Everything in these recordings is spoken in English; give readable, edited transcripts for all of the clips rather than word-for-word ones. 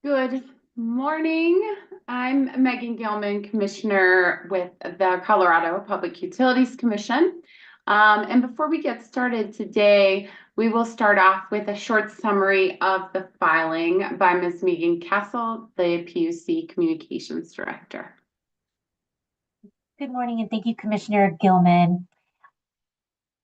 Good morning. I'm Megan Gilman, Commissioner with the Colorado Public Utilities Commission. And before we get started today, we will start off with a short summary of the filing by Ms. Megan Castle, the PUC Communications Director. Good morning, and thank you, Commissioner Gilman.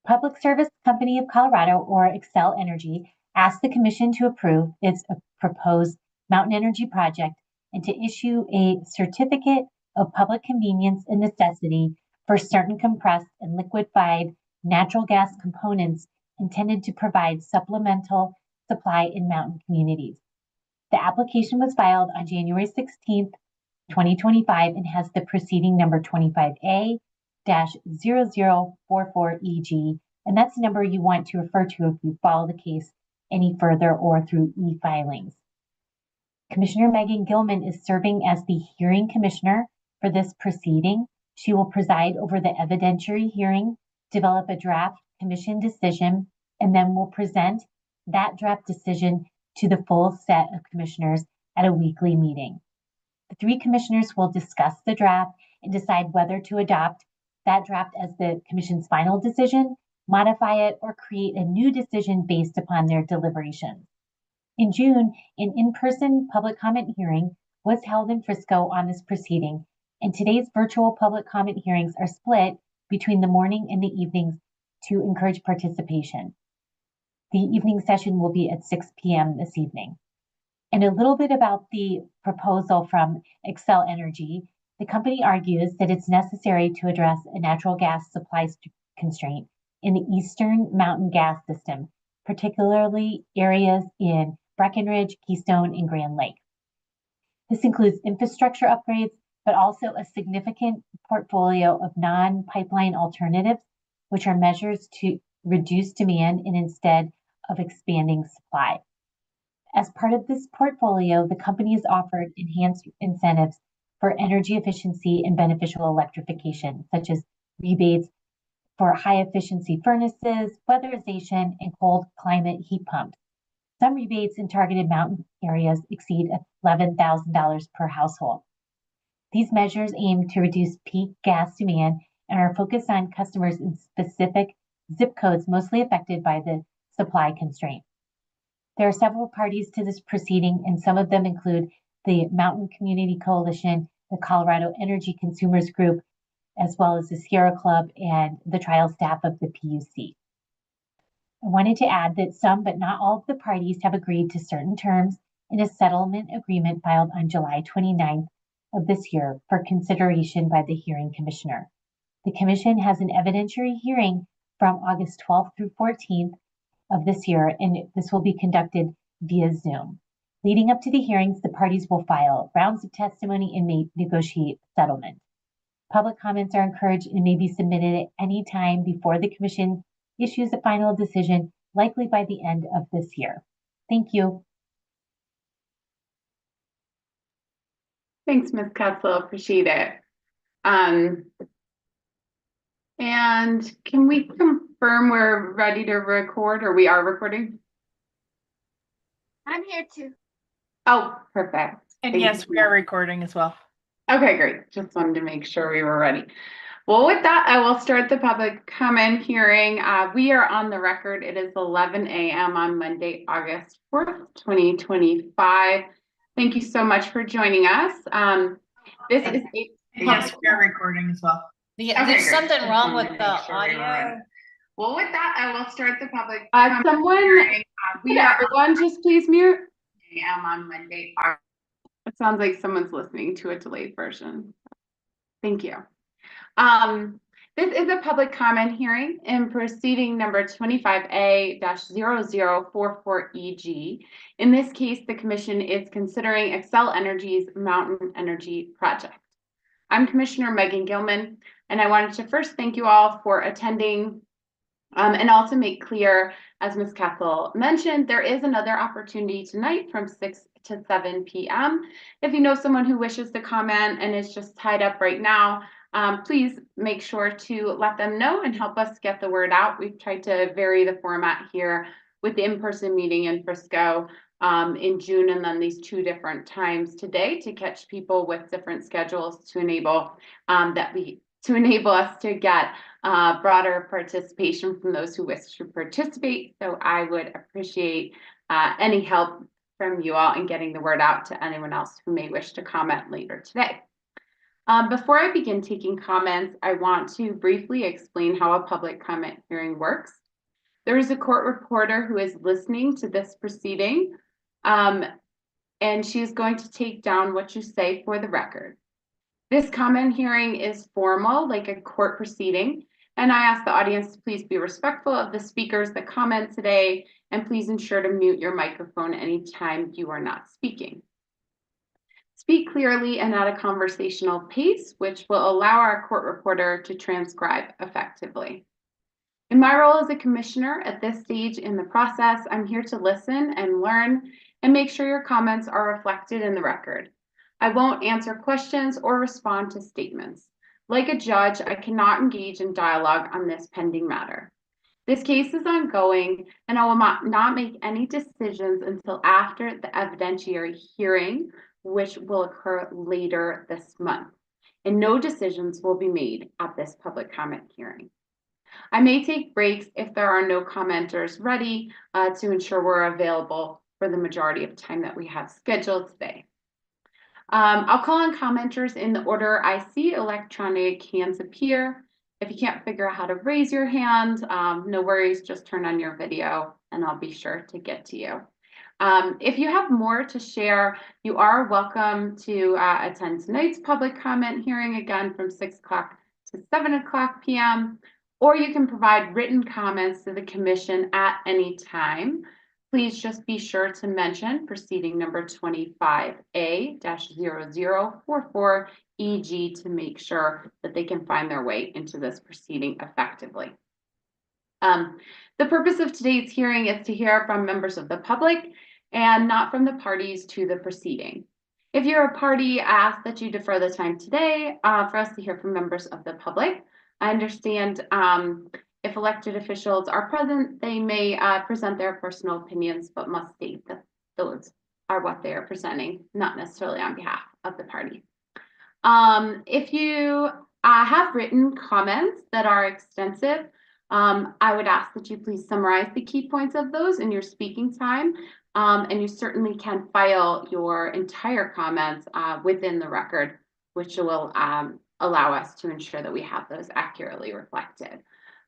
Public Service Company of Colorado, or Xcel Energy, asked the Commission to approve its proposed Mountain Energy project and to issue a certificate of public convenience and necessity for certain compressed and liquefied natural gas components intended to provide supplemental supply in mountain communities. The application was filed on January 16th, 2025, and has the proceeding number 25A-0044EG, and that's the number you want to refer to if you follow the case any further or through e-filings. Commissioner Megan Gilman is serving as the hearing commissioner for this proceeding. She will preside over the evidentiary hearing, develop a draft commission decision, and then will present that draft decision to the full set of commissioners at a weekly meeting. The three commissioners will discuss the draft and decide whether to adopt that draft as the commission's final decision, modify it, or create a new decision based upon their deliberations. In June, an in-person public comment hearing was held in Frisco on this proceeding, and today's virtual public comment hearings are split between the morning and the evenings to encourage participation. The evening session will be at 6 p.m. this evening. And a little bit about the proposal from Xcel Energy. The company argues that it's necessary to address a natural gas supply constraint in the Eastern Mountain Gas System, particularly areas in Breckenridge, Keystone, and Grand Lake. This includes infrastructure upgrades, but also a significant portfolio of non-pipeline alternatives, which are measures to reduce demand and instead of expanding supply. As part of this portfolio, the company has offered enhanced incentives for energy efficiency and beneficial electrification, such as rebates for high efficiency furnaces, weatherization, and cold climate heat pumps. Some rebates in targeted mountain areas exceed $11,000 per household. These measures aim to reduce peak gas demand and are focused on customers in specific zip codes mostly affected by the supply constraint. There are several parties to this proceeding, and some of them include the Mountain Community Coalition, the Colorado Energy Consumers Group, as well as the Sierra Club and the trial staff of the PUC. I wanted to add that some, but not all of the parties have agreed to certain terms in a settlement agreement filed on July 29th of this year for consideration by the hearing commissioner. The commission has an evidentiary hearing from August 12th through 14th of this year, and this will be conducted via Zoom. Leading up to the hearings, the parties will file rounds of testimony and may negotiate settlement. Public comments are encouraged and may be submitted at any time before the commission issues a final decision, likely by the end of this year. Thank you. Thanks, Ms. Castle. Appreciate it. And can we confirm we're ready to record, or we are recording? I'm here too. Oh, perfect. And yes, we are recording as well. Okay, great. Just wanted to make sure we were ready. Well, with that, I will start the public comment hearing. We are on the record. It is 11 a.m. on Monday, August 4th, 2025. Thank you so much for joining us. This is a yes, we are recording as well. Yeah, okay, there's something wrong with the audio. Well, with that, I will start the public someone hearing. Everyone just please mute. A.m. on Monday. It sounds like someone's listening to a delayed version. Thank you. This is a public comment hearing in proceeding number 25A-0044EG. In this case, the commission is considering Xcel Energy's Mountain Energy project. I'm Commissioner Megan Gilman, and I wanted to first thank you all for attending and also make clear, as Ms. Castle mentioned, there is another opportunity tonight from 6 to 7 p.m. If you know someone who wishes to comment and is just tied up right now, please make sure to let them know and help us get the word out. We've tried to vary the format here with the in-person meeting in Frisco in June, and then these 2 different times today to catch people with different schedules to enable us to get broader participation from those who wish to participate. So I would appreciate any help from you all in getting the word out to anyone else who may wish to comment later today. Before I begin taking comments, I want to briefly explain how a public comment hearing works. There is a court reporter who is listening to this proceeding, and she is going to take down what you say for the record. This comment hearing is formal, like a court proceeding, and I ask the audience to please be respectful of the speakers that comment today, and please ensure to mute your microphone anytime you are not speaking. Speak clearly and at a conversational pace, which will allow our court reporter to transcribe effectively. In my role as a commissioner at this stage in the process, I'm here to listen and learn and make sure your comments are reflected in the record. I won't answer questions or respond to statements. Like a judge, I cannot engage in dialogue on this pending matter. This case is ongoing, and I will not make any decisions until after the evidentiary hearing, which will occur later this month. And no decisions will be made at this public comment hearing. I may take breaks if there are no commenters ready to ensure we're available for the majority of time that we have scheduled today. I'll call on commenters in the order I see electronic hands appear. If you can't figure out how to raise your hand, no worries, just turn on your video and I'll be sure to get to you. If you have more to share, you are welcome to attend tonight's public comment hearing again from 6 o'clock to 7 o'clock p.m. Or you can provide written comments to the commission at any time. Please just be sure to mention proceeding number 25A-0044EG to make sure that they can find their way into this proceeding effectively. The purpose of today's hearing is to hear from members of the public and not from the parties to the proceeding. If you're a party, I ask that you defer the time today for us to hear from members of the public. I understand if elected officials are present, they may present their personal opinions, but must state that those are what they are presenting, not necessarily on behalf of the party. If you have written comments that are extensive, I would ask that you please summarize the key points of those in your speaking time, and you certainly can file your entire comments within the record, which will allow us to ensure that we have those accurately reflected.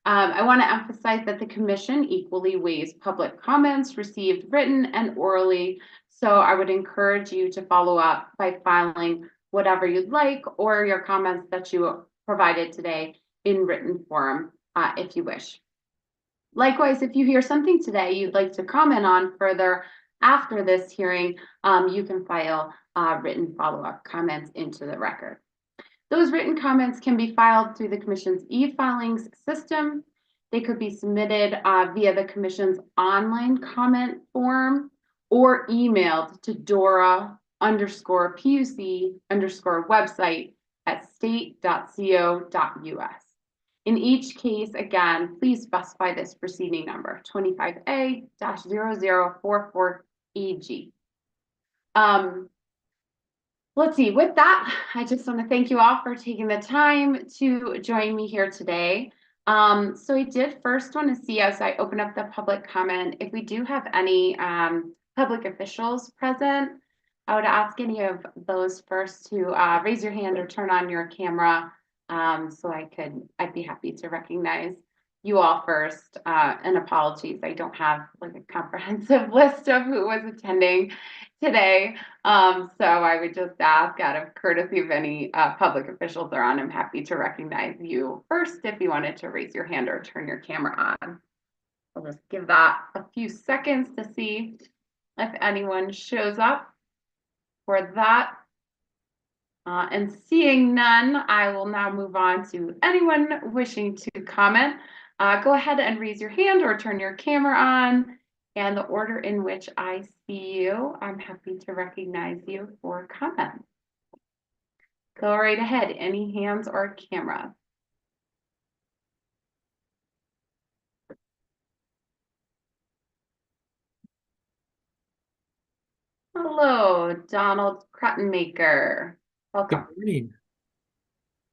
I want to emphasize that the commission equally weighs public comments received written and orally, so I would encourage you to follow up by filing whatever you'd like or your comments that you provided today in written form if you wish. Likewise, if you hear something today you'd like to comment on further after this hearing, you can file written follow-up comments into the record. Those written comments can be filed through the Commission's e-filings system. They could be submitted via the Commission's online comment form or emailed to Dora_PUC_website at state.co.us. In each case, again, please specify this proceeding number, 25A-0044EG. Let's see, with that, I just want to thank you all for taking the time to join me here today. So I did first want to see, as I open up the public comment, if we do have any public officials present, I would ask any of those first to raise your hand or turn on your camera so I'd be happy to recognize you all first. And apologies, I don't have like a comprehensive list of who was attending today. So I would just ask out of courtesy if any public officials are on, I'm happy to recognize you first if you wanted to raise your hand or turn your camera on. I'll just give that a few seconds to see if anyone shows up for that. And seeing none, I will now move on to anyone wishing to comment. Go ahead and raise your hand or turn your camera on. And the order in which I see you, I'm happy to recognize you for comment. Go right ahead. Any hands or camera? hello, Donald Kruttenmaker. Welcome. Good morning.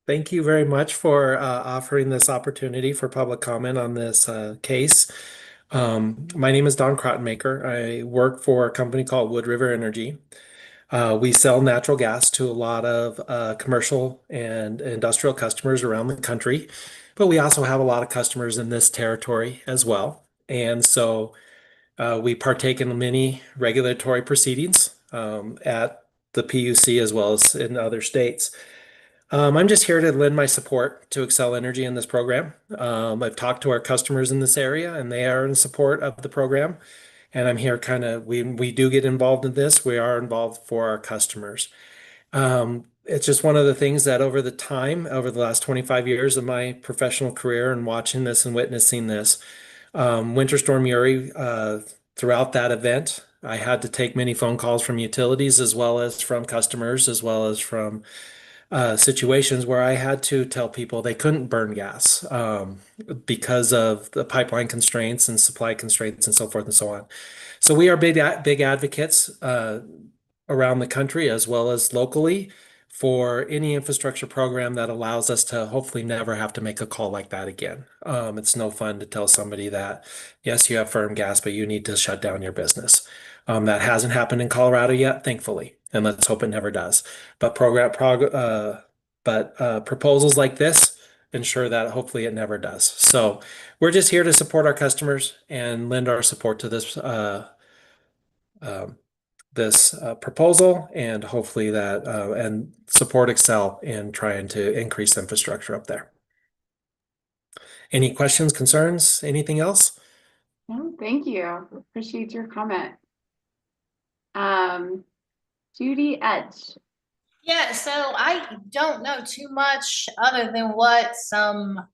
Thank you very much for offering this opportunity for public comment on this case. My name is Don Krottenmaker. I work for a company called Wood River Energy. We sell natural gas to a lot of commercial and industrial customers around the country, but we also have a lot of customers in this territory as well. And so we partake in many regulatory proceedings at the PUC as well as in other states. I'm just here to lend my support to Xcel Energy in this program. I've talked to our customers in this area, and they are in support of the program. And I'm here we do get involved in this. We are involved for our customers. It's just one of the things that over the last 25 years of my professional career and watching this and witnessing this, Winter Storm Uri, throughout that event, I had to take many phone calls from utilities as well as from customers, as well as from situations where I had to tell people they couldn't burn gas because of the pipeline constraints and supply constraints and so forth and so on. So we are big advocates around the country as well as locally for any infrastructure program that allows us to hopefully never have to make a call like that again. It's no fun to tell somebody that, yes, you have firm gas, but you need to shut down your business. That hasn't happened in Colorado yet, thankfully, and let's hope it never does. But proposals like this ensure that hopefully it never does. So we're just here to support our customers and lend our support to this proposal, and hopefully that and support Xcel in trying to increase infrastructure up there. Any questions, concerns, anything else? No, thank you. Appreciate your comment. Judy Edge. Yeah, so I don't know too much other than what some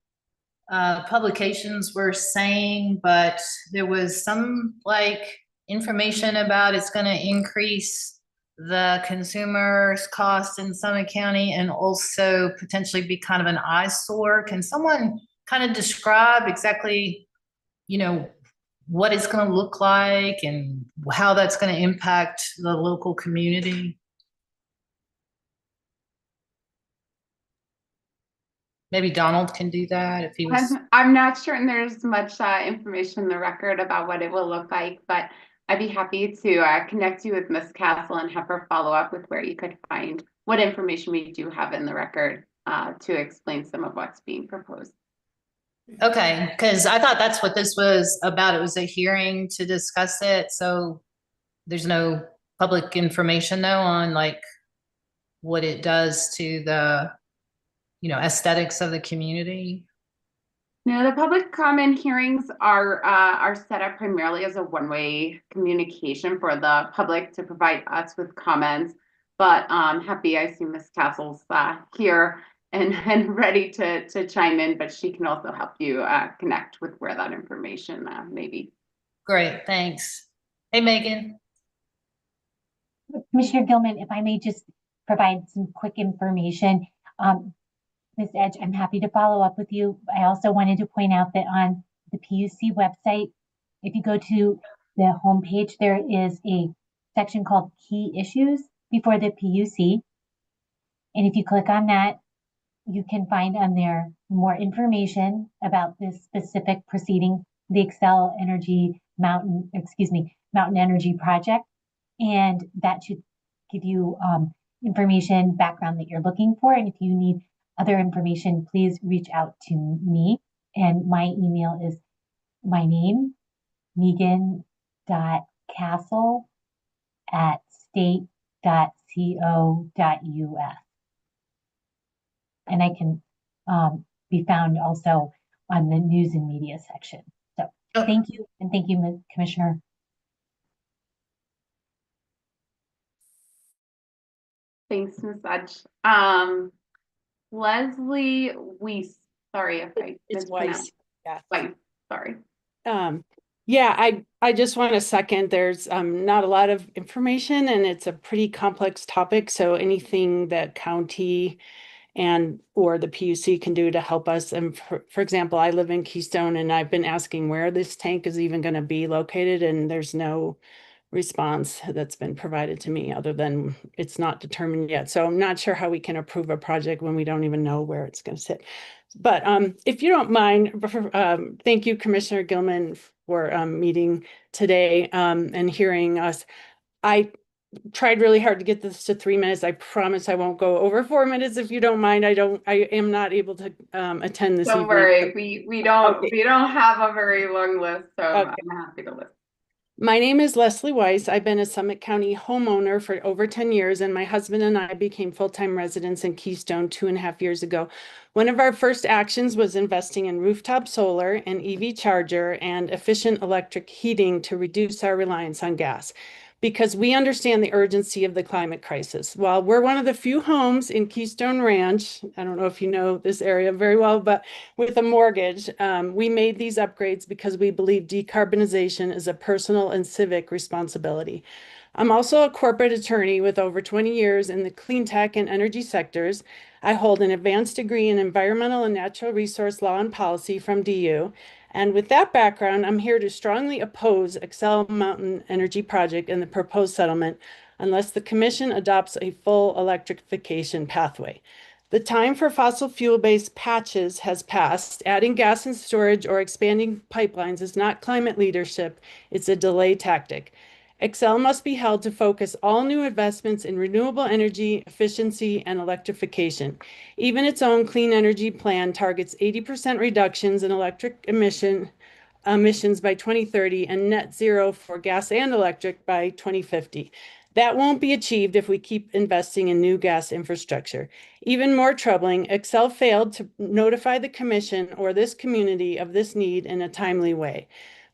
publications were saying, but there was some information about it's going to increase the consumer's cost in Summit County and also potentially be kind of an eyesore. Can someone kind of describe exactly, what it's going to look like and how that's going to impact the local community? Maybe Donald can do that if he was. I'm not certain there's much information in the record about what it will look like, but I'd be happy to connect you with Ms. Castle and have her follow up with where you could find what information we do have in the record to explain some of what's being proposed. Okay, because I thought that's what this was about. It was a hearing to discuss it. So there's no public information though on what it does to the, aesthetics of the community. No, the public comment hearings are set up primarily as a one-way communication for the public to provide us with comments. But happy I see Ms. Castle's here and ready to chime in, but she can also help you connect with where that information may be. Great, thanks. Hey, Megan. Commissioner Gilman, if I may just provide some quick information. Ms. Edge, I'm happy to follow up with you. I also wanted to point out that on the PUC website, if you go to the homepage, there is a section called Key Issues before the PUC. And if you click on that, you can find on there more information about this specific proceeding, the Xcel Energy Mountain Energy Project. And that should give you information, background that you're looking for. And if you need other information, please reach out to me. And my email is my name, megan.castle@state.co.us. And I can be found also on the news and media section. So thank you. And thank you, Commissioner. Thanks, Ms. Edge. Leslie Weiss, sorry if I It's Weiss. Yeah. Weiss, sorry. Yeah, I just want to second, there's not a lot of information and it's a pretty complex topic. So anything that county or the PUC can do to help us. And for example, I live in Keystone and I've been asking where this tank is even going to be located, and there's no response that's been provided to me, other than it's not determined yet. So I'm not sure how we can approve a project when we don't even know where it's going to sit. But if you don't mind, thank you, Commissioner Gilman, for meeting today and hearing us. I tried really hard to get this to 3 minutes. I promise I won't go over 4 minutes if you don't mind. I am not able to attend this Don't evening. worry, we don't Okay. we don't have a very long list, so Okay. I'm happy to listen. My name is Leslie Weiss. I've been a Summit County homeowner for over 10 years, and my husband and I became full-time residents in Keystone 2.5 years ago. One of our first actions was investing in rooftop solar, an EV charger, and efficient electric heating to reduce our reliance on gas, because we understand the urgency of the climate crisis. While we're one of the few homes in Keystone Ranch, I don't know if you know this area very well, but with a mortgage, we made these upgrades because we believe decarbonization is a personal and civic responsibility. I'm also a corporate attorney with over 20 years in the clean tech and energy sectors. I hold an advanced degree in environmental and natural resource law and policy from DU. And with that background, I'm here to strongly oppose Excel Mountain Energy Project and the proposed settlement unless the commission adopts a full electrification pathway. The time for fossil fuel-based patches has passed. Adding gas and storage or expanding pipelines is not climate leadership, it's a delay tactic. Excel must be held to focus all new investments in renewable energy, efficiency, and electrification. Even its own clean energy plan targets 80% reductions in electric emissions by 2030 and net zero for gas and electric by 2050. That won't be achieved if we keep investing in new gas infrastructure. Even more troubling, Excel failed to notify the commission or this community of this need in a timely way.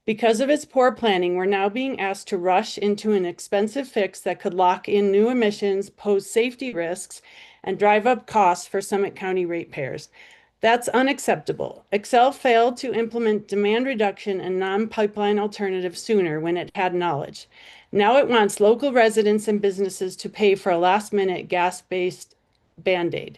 Because of its poor planning, we're now being asked to rush into an expensive fix that could lock in new emissions, pose safety risks, and drive up costs for Summit County ratepayers. That's unacceptable. Excel failed to implement demand reduction and non-pipeline alternatives sooner when it had knowledge. Now it wants local residents and businesses to pay for a last-minute gas-based Band-Aid.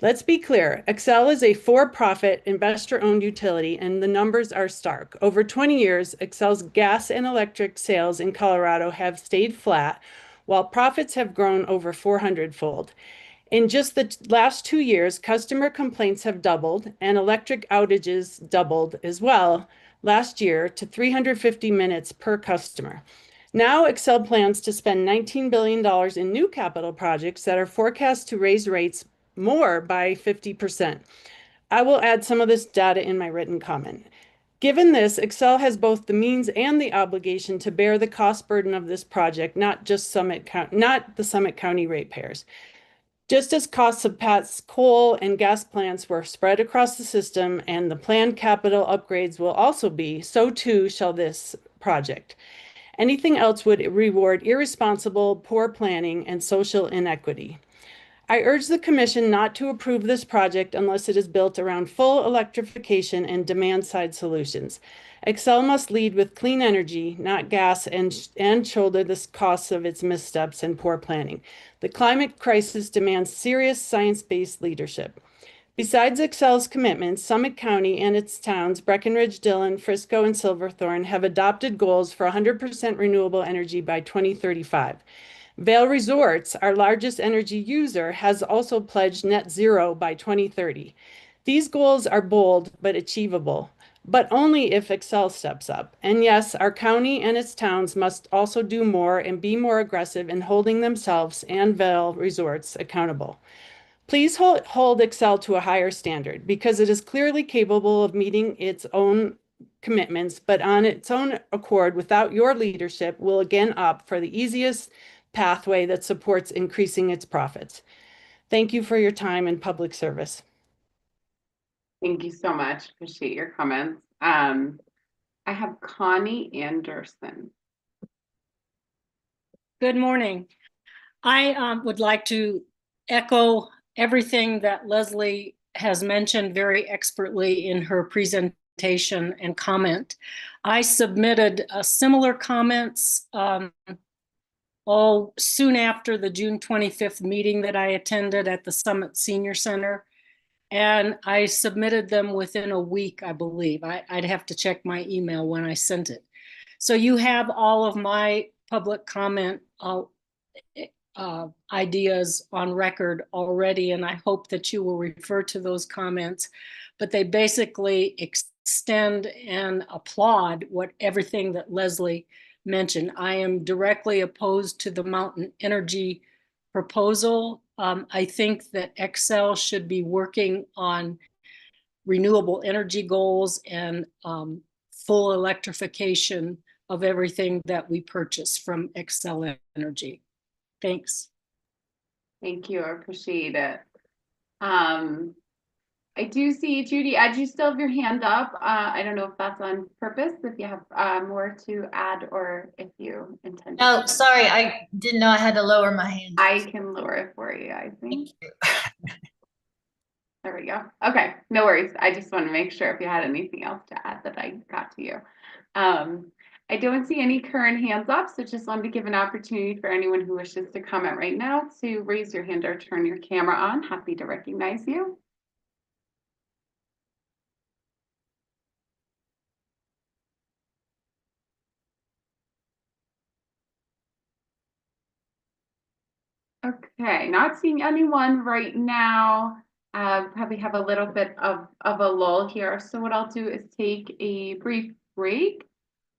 Let's be clear, Excel is a for-profit, investor-owned utility, and the numbers are stark. Over 20 years, Excel's gas and electric sales in Colorado have stayed flat, while profits have grown over 400-fold. In just the last 2 years, customer complaints have doubled, and electric outages doubled as well last year to 350 minutes per customer. Now, Excel plans to spend $19 billion in new capital projects that are forecast to raise rates more by 50%. I will add some of this data in my written comment. Given this, Excel has both the means and the obligation to bear the cost burden of this project, not the Summit County ratepayers. Just as costs of past coal and gas plants were spread across the system and the planned capital upgrades will also be, so too shall this project. Anything else would reward irresponsible, poor planning, and social inequity. I urge the Commission not to approve this project unless it is built around full electrification and demand-side solutions. Excel must lead with clean energy, not gas, and shoulder the costs of its missteps and poor planning. The climate crisis demands serious science-based leadership. Besides Excel's commitments, Summit County and its towns, Breckenridge, Dillon, Frisco, and Silverthorne, have adopted goals for 100% renewable energy by 2035. Vail Resorts, our largest energy user, has also pledged net zero by 2030. These goals are bold but achievable, but only if Excel steps up. And yes, our county and its towns must also do more and be more aggressive in holding themselves and Vail Resorts accountable. Please hold Excel to a higher standard because it is clearly capable of meeting its own commitments, but on its own accord, without your leadership, will again opt for the easiest pathway that supports increasing its profits. Thank you for your time and public service. Thank you so much. Appreciate your comments. I have Connie Anderson. Good morning. I would like to echo everything that Leslie has mentioned very expertly in her presentation and comment. I submitted similar comments soon after the June 25th meeting that I attended at the Summit Senior Center. And I submitted them within a week, I believe. I'd have to check my email when I sent it. So you have all of my public comment ideas on record already, and I hope that you will refer to those comments. But they basically extend and applaud everything that Leslie mentioned. I am directly opposed to the mountain energy proposal. I think that Excel should be working on renewable energy goals and full electrification of everything that we purchase from Excel Energy. Thanks. Thank you. I appreciate it. I do see Judy, you still have your hand up. I don't know if that's on purpose, if you have more to add or if you intend to. No, sorry, I didn't know I had to lower my hand. I can lower it for you, I think. Thank you. There we go. Okay, no worries. I just want to make sure if you had anything else to add that I got to you. I don't see any current hands up, so just wanted to give an opportunity for anyone who wishes to comment right now to raise your hand or turn your camera on. Happy to recognize you. Okay, not seeing anyone right now. Probably have a little bit of a lull here. So what I'll do is take a brief break.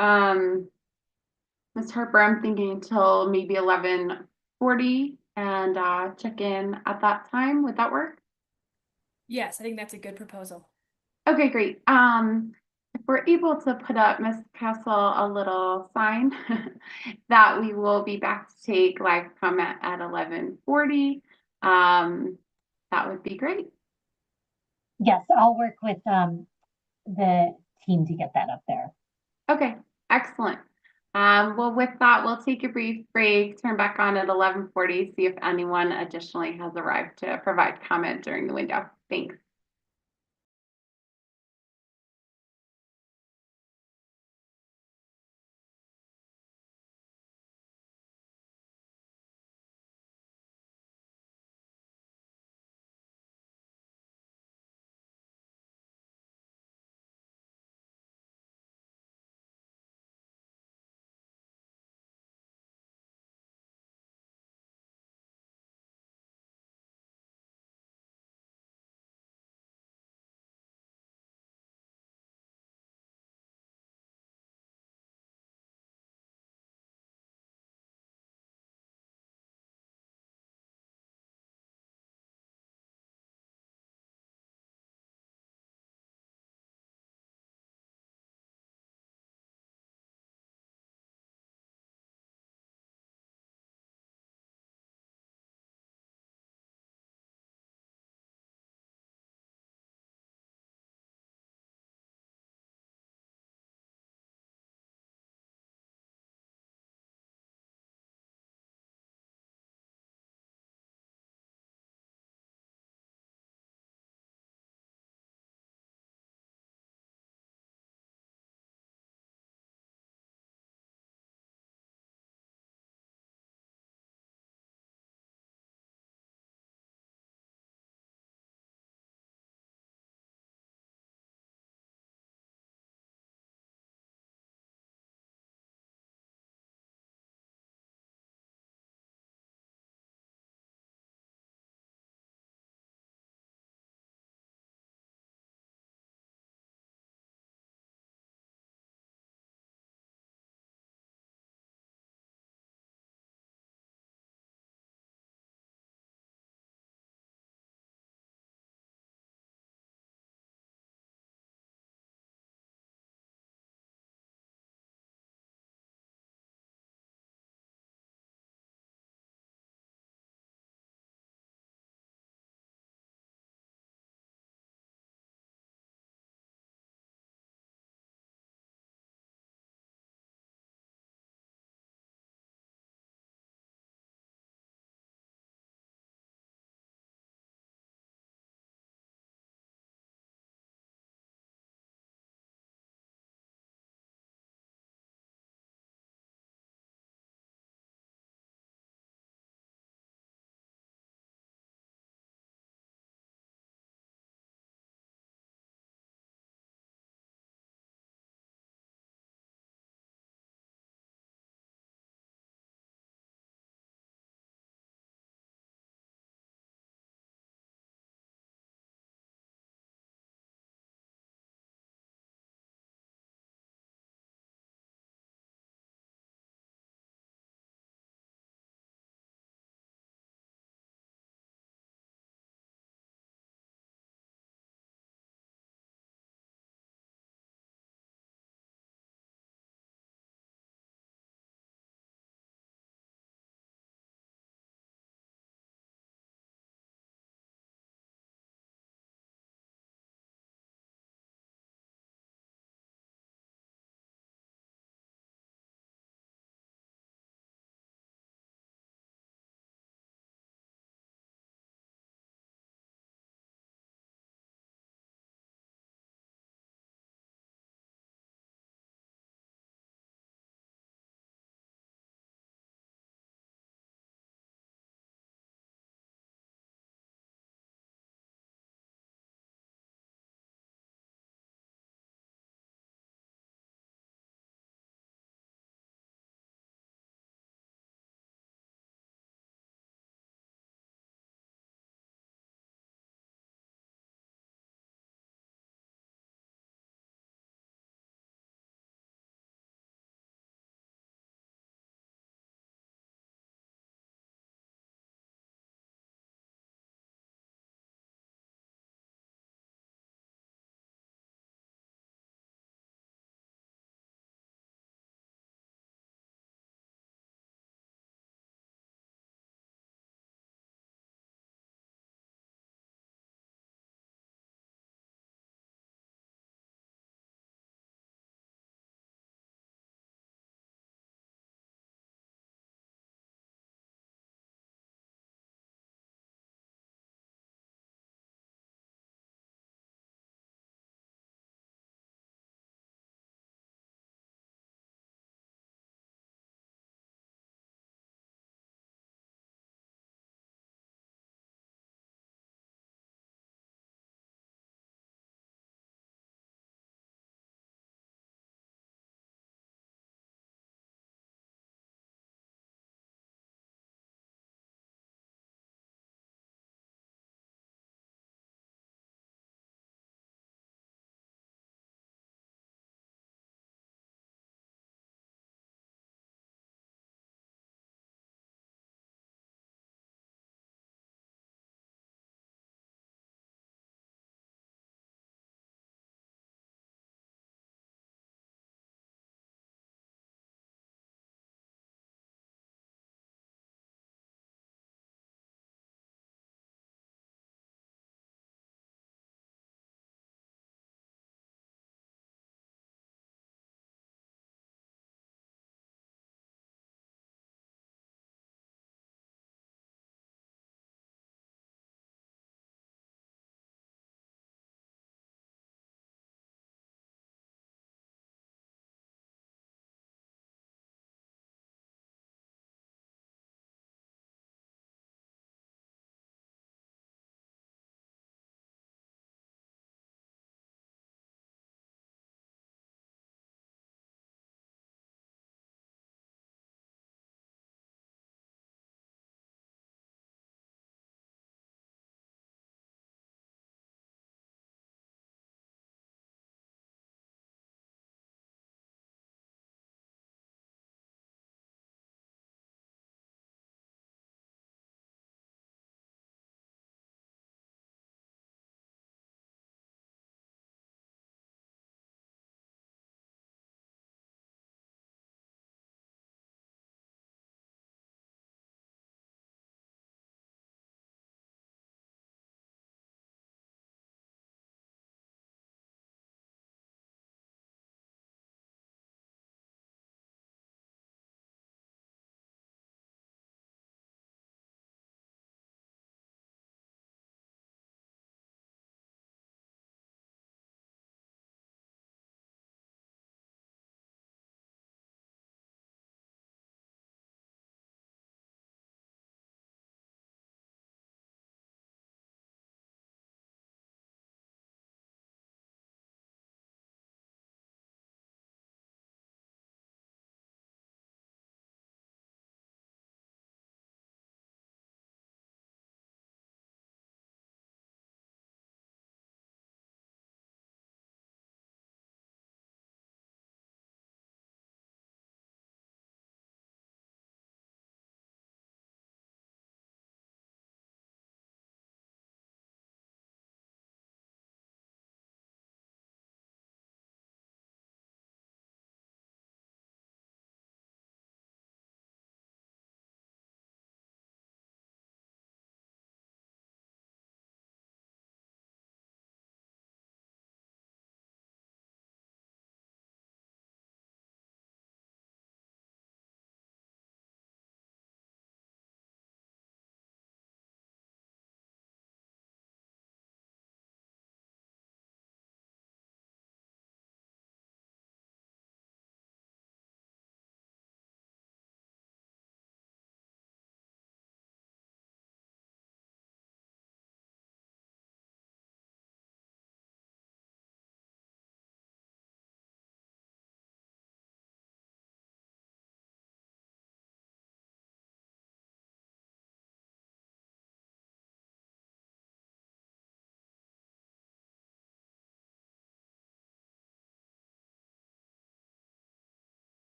Ms. Harper, I'm thinking until maybe 11:40 and check in at that time. Would that work? Yes, I think that's a good proposal. Okay, great. If we're able to put up, Ms. Castle, a little sign that we will be back to take live comment at 11:40, that would be great. Yes, I'll work with the team to get that up there. Okay, excellent. Well, with that, we'll take a brief break, turn back on at 11:40, see if anyone additionally has arrived to provide comment during the window. Thanks.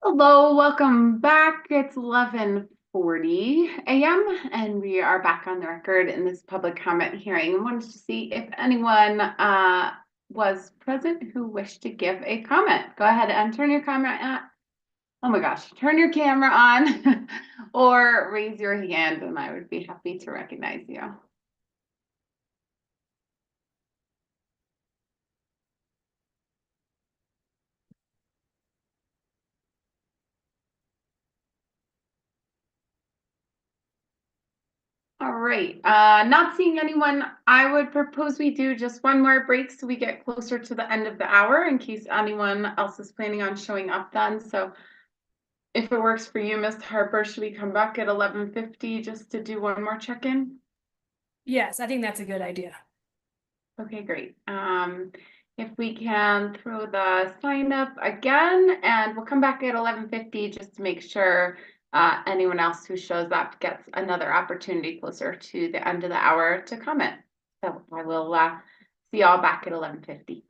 Hello, welcome back. It's 11:40 a.m. and we are back on the record in this public comment hearing. I wanted to see if anyone was present who wished to give a comment. Go ahead and turn your camera oh my gosh, turn your camera on or raise your hand and I would be happy to recognize you. All right, not seeing anyone, I would propose we do just one more break so we get closer to the end of the hour in case anyone else is planning on showing up then. So if it works for you, Ms. Harper, should we come back at 11:50 just to do one more check-in? Yes, I think that's a good idea. Okay, great. If we can throw the sign up again, and we'll come back at 11:50 just to make sure anyone else who shows up gets another opportunity closer to the end of the hour to comment. So I will see y'all back at 11:50.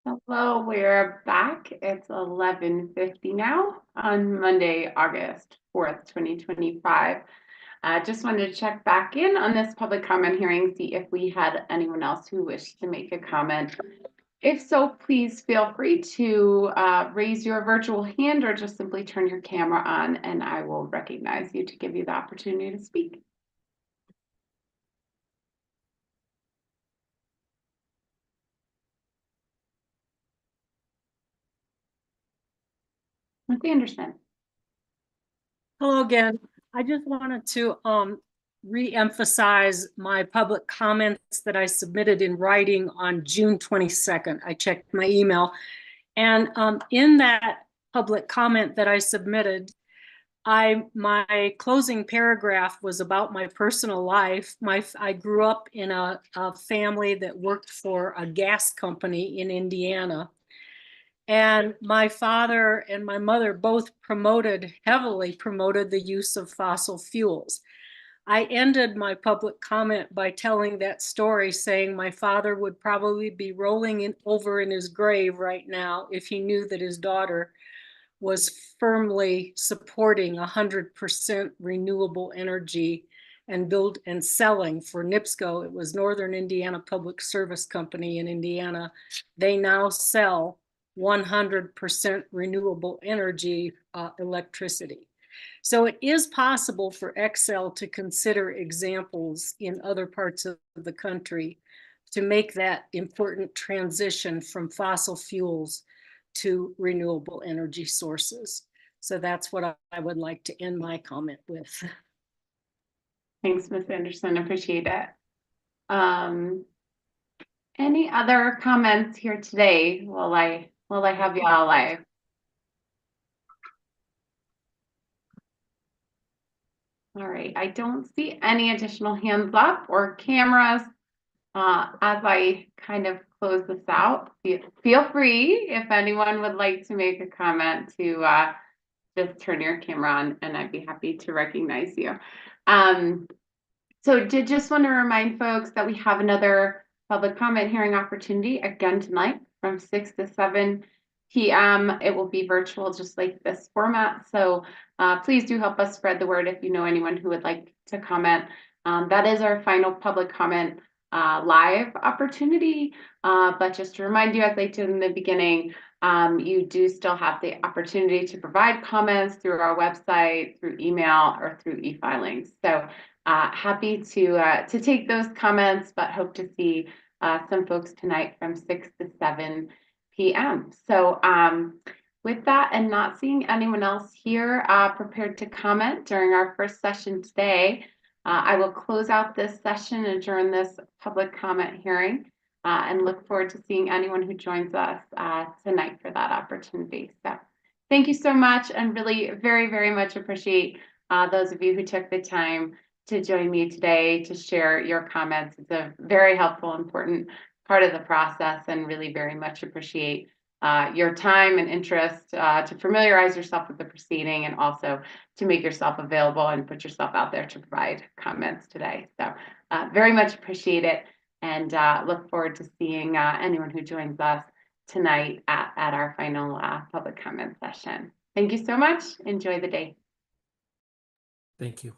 Hello, we're back. It's 11:50 now on Monday, August 4th, 2025. Just wanted to check back in on this public comment hearing, see if we had anyone else who wished to make a comment. If so, please feel free to raise your virtual hand or just simply turn your camera on and I will recognize you to give you the opportunity to speak. Ms. Anderson. Hello again. I just wanted to re-emphasize my public comments that I submitted in writing on June 22nd. I checked my email. And in that public comment that I submitted, my closing paragraph was about my personal life. I grew up in a family that worked for a gas company in Indiana. And my father and my mother both heavily promoted the use of fossil fuels. I ended my public comment by telling that story, saying my father would probably be rolling over in his grave right now if he knew that his daughter was firmly supporting 100% renewable energy and selling for NIPSCO. It was Northern Indiana Public Service Company in Indiana. They now sell 100% renewable energy electricity. So it is possible for Xcel to consider examples in other parts of the country to make that important transition from fossil fuels to renewable energy sources. So that's what I would like to end my comment with. Thanks, Ms. Anderson. Appreciate it. Any other comments here today while I have you all live? All right, I don't see any additional hands up or cameras. As I kind of close this out, feel free if anyone would like to make a comment to just turn your camera on and I'd be happy to recognize you. So did just want to remind folks that we have another public comment hearing opportunity again tonight from 6 to 7 p.m. It will be virtual just like this format. So please do help us spread the word if you know anyone who would like to comment. That is our final public comment live opportunity. But just to remind you, as I did in the beginning, you do still have the opportunity to provide comments through our website, through email, or through e-filings. So happy to take those comments, but hope to see some folks tonight from 6 to 7 p.m. So with that and not seeing anyone else here prepared to comment during our first session today, I will close out this session and adjourn this public comment hearing and look forward to seeing anyone who joins us tonight for that opportunity. So thank you so much and really very, very much appreciate those of you who took the time to join me today to share your comments. It's a very helpful, important part of the process and really very much appreciate your time and interest to familiarize yourself with the proceeding and also to make yourself available and put yourself out there to provide comments today. So very much appreciate it and look forward to seeing anyone who joins us tonight at our final public comment session. Thank you so much. Enjoy the day. Thank you.